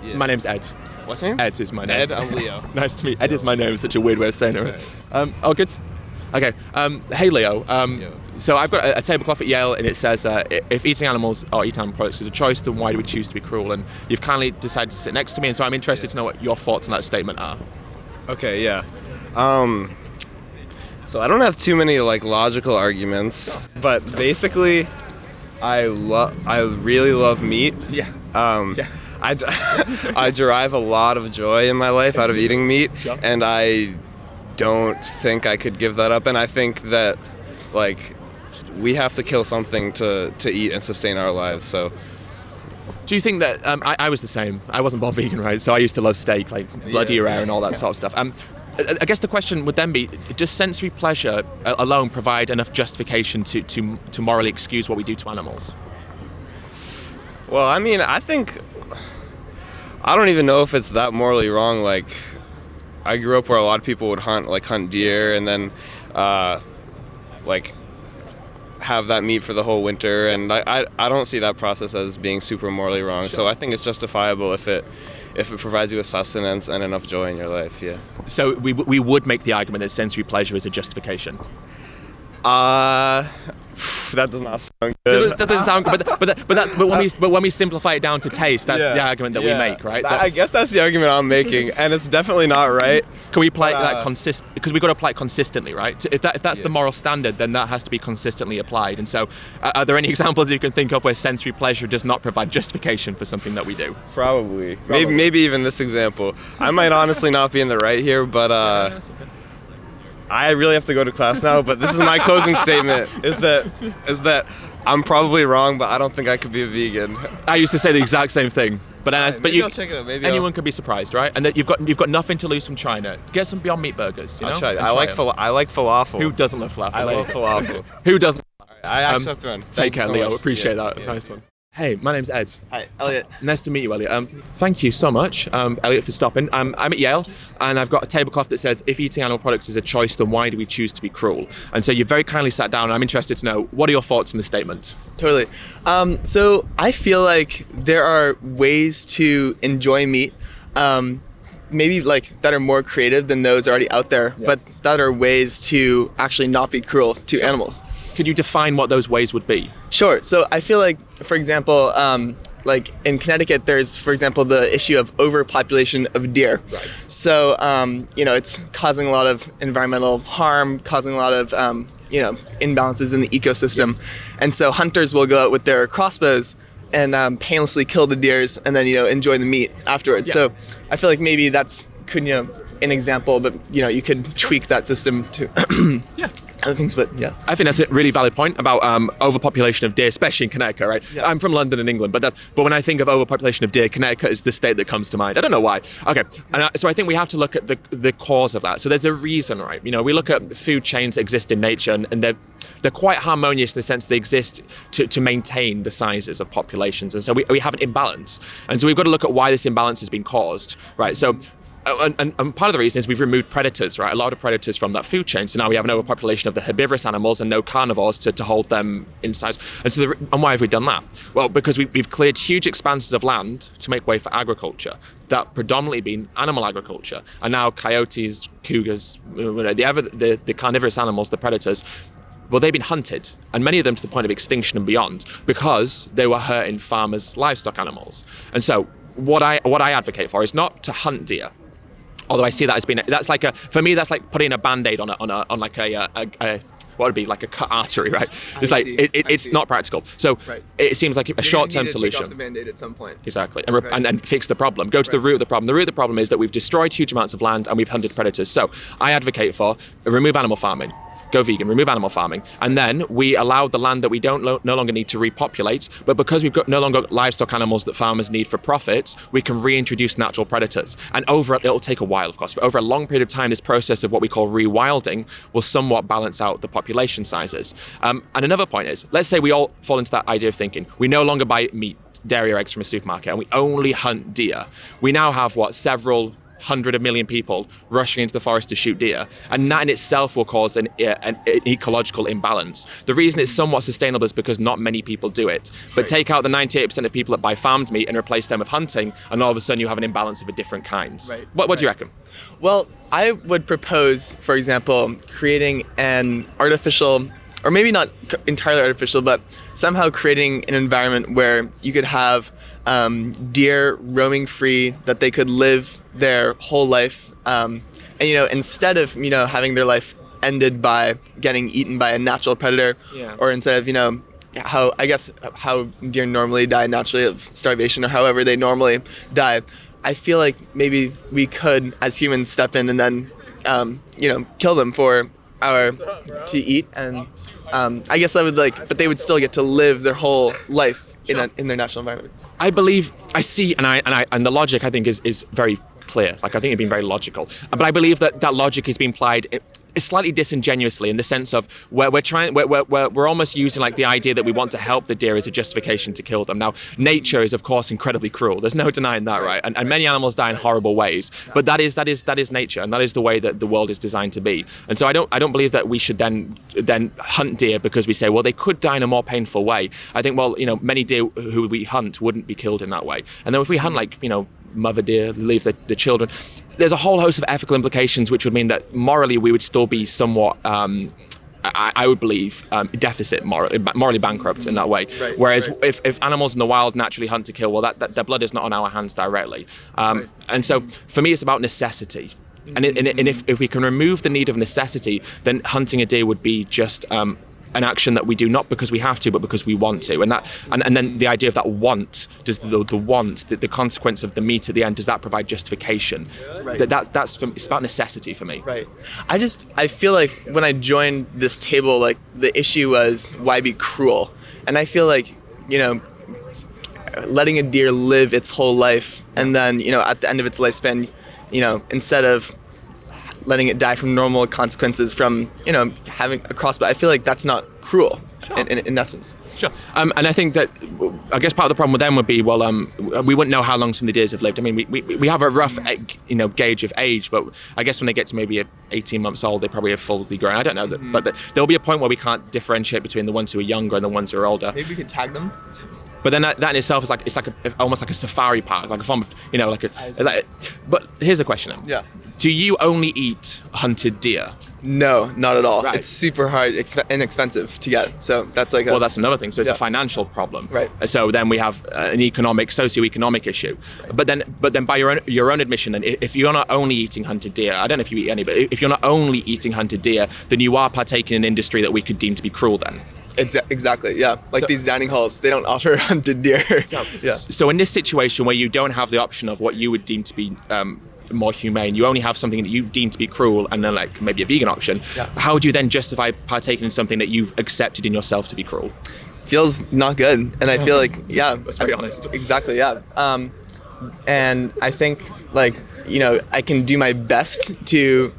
Yeah. My name's Ed. What's your name? Ed is my name. Ed, I'm Leo. Nice to meet you. Ed is my name. Such a weird way of saying it. Right. Oh, good. Okay. Hey, Leo. So I've got a tablecloth at Yale, and it says, if eating animals or eating animal products is a choice, then why do we choose to be cruel? And you've kindly decided to sit next to me, and so I'm interested to know what your thoughts on that statement are. Okay, yeah. So I don't have too many logical arguments, but basically, I really love meat. Yeah. I derive a lot of joy in my life out of eating meat, and I don't think I could give that up. And I think that we have to kill something to eat and sustain our lives. So. Do you think that I was the same? I wasn't born vegan, right? So I used to love steak, bloody rare and all that sort of stuff. I guess the question would then be, does sensory pleasure alone provide enough justification to morally excuse what we do to animals? Well, I mean, I don't even know if it's that morally wrong. I grew up where a lot of people would hunt deer and then have that meat for the whole winter, and I don't see that process as being super morally wrong. Sure. So I think it's justifiable if it provides you with sustenance and enough joy in your life. Yeah. So we would make the argument that sensory pleasure is a justification. That does not sound good. Doesn't sound good, but when we simplify it down to taste, that's the argument that we make, right? I guess that's the argument I'm making, and it's definitely not right. Can we apply that because we've got to apply it consistently, right? If that's the moral standard, then that has to be consistently applied. And so, are there any examples you can think of where sensory pleasure does not provide justification for something that we do? Probably. Maybe even this example. I might honestly not be in the right here, but I really have to go to class now, but this is my closing statement, is that I'm probably wrong, but I don't think I could be a vegan. I used to say the exact same thing, but I'll check it out. Anyone could be surprised, right? And that you've got nothing to lose from China. Get some Beyond Meat burgers, you know? I'll try it. I like falafel. Who doesn't love falafel? I love falafel. Who doesn't? I actually have to run. Take care, Leo. Appreciate that. Nice one. Hey, my name's Ed. Hi, Elliot. Nice to meet you, Elliot. Thank you so much, Elliot, for stopping. I'm at Yale, and I've got a tablecloth that says, if eating animal products is a choice, then why do we choose to be cruel? And so you've very kindly sat down, and I'm interested to know, what are your thoughts on the statement? Totally. So I feel like there are ways to enjoy meat, maybe that are more creative than those already out there, but that are ways to actually not be cruel to animals. Could you define what those ways would be? Sure. So I feel like, for example, in Connecticut, there's, for example, the issue of overpopulation of deer. Right. So, it's causing a lot of environmental harm, causing a lot of, imbalances in the ecosystem. Yes. And so hunters will go out with their crossbows and painlessly kill the deers and then, enjoy the meat afterwards. Yeah. So I feel like maybe that's an example, but, you could tweak that system to other things, but yeah. I think that's a really valid point about overpopulation of deer, especially in Connecticut, right? Yeah. I'm from London and England, but when I think of overpopulation of deer, Connecticut is the state that comes to mind. I don't know why. Okay, and so I think we have to look at the cause of that. So there's a reason, right? We look at food chains that exist in nature, and they're quite harmonious in the sense they exist to maintain the sizes of populations, and so we have an imbalance. And so we've got to look at why this imbalance has been caused, right? So and part of the reason is we've removed predators, right? A lot of predators from that food chain. So now we have an overpopulation of the herbivorous animals and no carnivores to hold them in size. And why have we done that? Well, because we've cleared huge expanses of land to make way for agriculture. That predominantly been animal agriculture. And now coyotes, cougars, the carnivorous animals, the predators, well, they've been hunted, and many of them to the point of extinction and beyond, because they were hurting farmers' livestock animals. And so what I advocate for is not to hunt deer. Although I see that as being, for me, that's like putting a Band-Aid on what would be like a cut artery, right? It's it's not practical. So it seems like a short-term solution. Take off the Band-Aid at some point. Exactly, and fix the problem. Go to the root of the problem. The root of the problem is that we've destroyed huge amounts of land and we've hunted predators. So I advocate for remove animal farming. Go vegan, remove animal farming, and then we allow the land that we no longer need to repopulate, but because we've got no longer livestock animals that farmers need for profit, we can reintroduce natural predators. And it'll take a while, of course, but over a long period of time, this process of what we call rewilding will somewhat balance out the population sizes. And another point is, let's say we all fall into that idea of thinking, we no longer buy meat, dairy or eggs from a supermarket, and we only hunt deer. We now have several hundred of million people rushing into the forest to shoot deer, and that in itself will cause an ecological imbalance. The reason it's somewhat sustainable is because not many people do it. But take out the 98% of people that buy farmed meat and replace them with hunting, and all of a sudden you have an imbalance of a different kind. Right. What do you reckon? Well, I would propose, for example, creating an artificial, or maybe not entirely artificial, but somehow creating an environment where you could have deer roaming free, that they could live their whole life, and instead of having their life ended by getting eaten by a natural predator, or instead of how deer normally die naturally of starvation, or however they normally die. I feel like maybe we could, as humans, step in and then kill them to eat, and I guess I would but they would still get to live their whole life in their natural environment. I believe I see, and the logic I think is very clear. Like, I think you've been very logical, but I believe that logic is being applied slightly disingenuously, in the sense of where we're almost using like the idea that we want to help the deer as a justification to kill them. Now, nature is of course incredibly cruel. There's no denying that, right? And many animals die in horrible ways. But that is nature, and that is the way that the world is designed to be. And so I don't believe that we should then hunt deer because we say, well, they could die in a more painful way. I think, well, many deer who we hunt wouldn't be killed in that way. And then if we hunt mother deer, leave the children, there's a whole host of ethical implications, which would mean that morally we would still be somewhat, I would believe, deficit, morally bankrupt in that way. Right, Whereas right. if animals in the wild naturally hunt to kill, well, that their blood is not on our hands directly. And so for me, it's about necessity. And if we can remove the need of necessity, then hunting a deer would be just an action that we do not because we have to, but because we want to. And then the idea of that want, does the consequence of the meat at the end, does that provide justification? Right. It's about necessity for me. Right. I feel like when I joined this table, like, the issue was, why be cruel? And I feel like, letting a deer live its whole life, and then, at the end of its lifespan, instead of letting it die from normal consequences from, having a crossbow, I feel like that's not cruel. Sure. in essence. Sure. And I think that, I guess part of the problem with them would be, well, we wouldn't know how long some of the deers have lived. I mean, we have a rough, gauge of age, but I guess when they get to maybe 18 months old, they probably have fully grown. I don't know, but there'll be a point where we can't differentiate between the ones who are younger and the ones who are older. Maybe we could tag them. But then that in itself is almost like a safari park, like a form of, but here's a question. Yeah. Do you only eat hunted deer? No, not at all. Right. It's super hard and expensive to get. So that's well, that's another thing. So it's a financial problem. Right. So then we have an socioeconomic issue. Right. But then by your own admission, and if you're not only eating hunted deer, I don't know if you eat any, but if you're not only eating hunted deer, then you are partaking in an industry that we could deem to be cruel then. Exactly, yeah. These dining halls, they don't offer hunted deer. So in this situation where you don't have the option of what you would deem to be more humane, you only have something that you deem to be cruel, and then maybe a vegan option. Yeah. How would you then justify partaking in something that you've accepted in yourself to be cruel? Feels not good, and I feel like, let's be honest. Exactly, yeah. And I think I can do my best to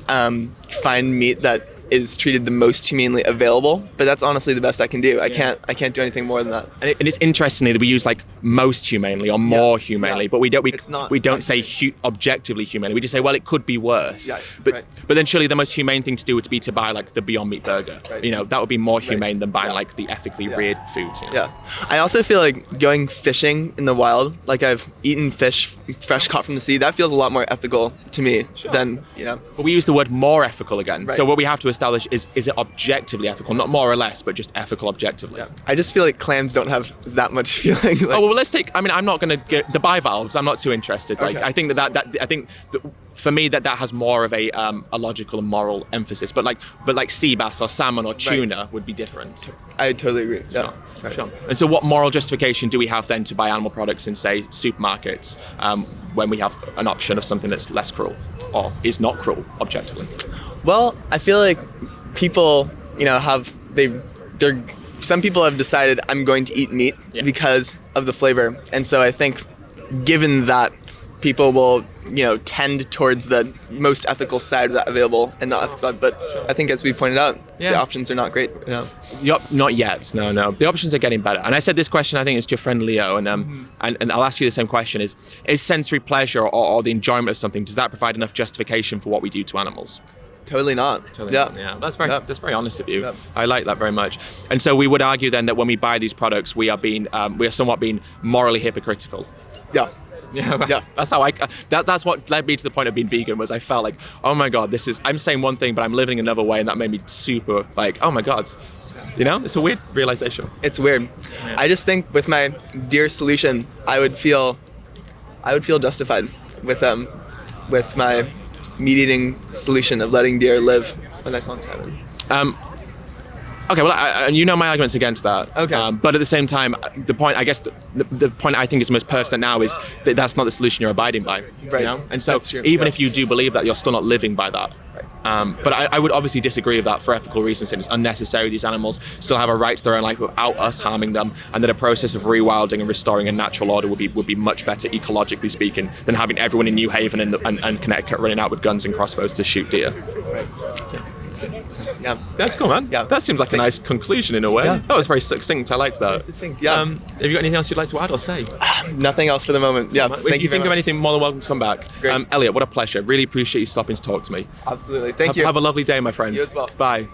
find meat that is treated the most humanely available, but that's honestly the best I can do. I can't do anything more than that. And it's interesting that we use most humanely or more humanely, but we don't say objectively humanely. We just say, well, it could be worse. Yeah, but then surely the most humane thing to do would be to buy the Beyond Meat burger. Right. That would be more humane than buying the ethically reared food. Yeah. I also feel like going fishing in the wild, I've eaten fish fresh caught from the sea, that feels a lot more ethical to me than. But we use the word more ethical again. Right. So what we have to establish is it objectively ethical, not more or less, but just ethical objectively. Yeah. I just feel like clams don't have that much feeling. Let's take. I mean, I'm not going to get the bivalves. I'm not too interested. Okay. I think that for me that has more of a logical and moral emphasis. But sea bass or salmon or tuna would be different. I totally agree. Yeah. Sure. Right. Sure. And so, what moral justification do we have then to buy animal products in, say, supermarkets when we have an option of something that's less cruel or is not cruel objectively? Well, I feel like people, some people have decided I'm going to eat meat because of the flavor. And so I think given that people will, tend towards the most ethical side of that available and not ethical side. But I think, as we pointed out, the options are not great. Not yet. No. The options are getting better. And I said this question, I think it's to your friend Leo, and I'll ask you the same question: is sensory pleasure or the enjoyment of something, does that provide enough justification for what we do to animals? Totally not. Yeah, that's very honest of you. Yeah. I like that very much. And so we would argue then that when we buy these products, we are somewhat being morally hypocritical. Yeah. Yeah. That's how that's what led me to the point of being vegan. Was I felt like, oh my god, I'm saying one thing, but I'm living another way, and that made me super like, oh my god. It's a weird realization. It's weird. Yeah. I just think with my deer solution, I would feel justified with my meat-eating solution of letting deer live a nice long time. Okay, well, my arguments against that. Okay. But at the same time, the point, I guess, the point I think is most pertinent now is that that's not the solution you're abiding by. Right. And so even if you do believe that, you're still not living by that. Right. But I would obviously disagree with that for ethical reasons. It's unnecessary. These animals still have a right to their own life without us harming them, and that a process of rewilding and restoring a natural order would be much better ecologically speaking than having everyone in New Haven and Connecticut running out with guns and crossbows to shoot deer. Right. Yeah. That's cool, man. Yeah. That seems like a nice conclusion in a way. Yeah. That was very succinct. I liked that. Succinct, yeah. Have you got anything else you'd like to add or say? Nothing else for the moment. Yeah. If you think of anything, more than welcome to come back. Great. Elliot, what a pleasure. Really appreciate you stopping to talk to me. Absolutely. Thank you. Have a lovely day, my friends. You as well. Bye.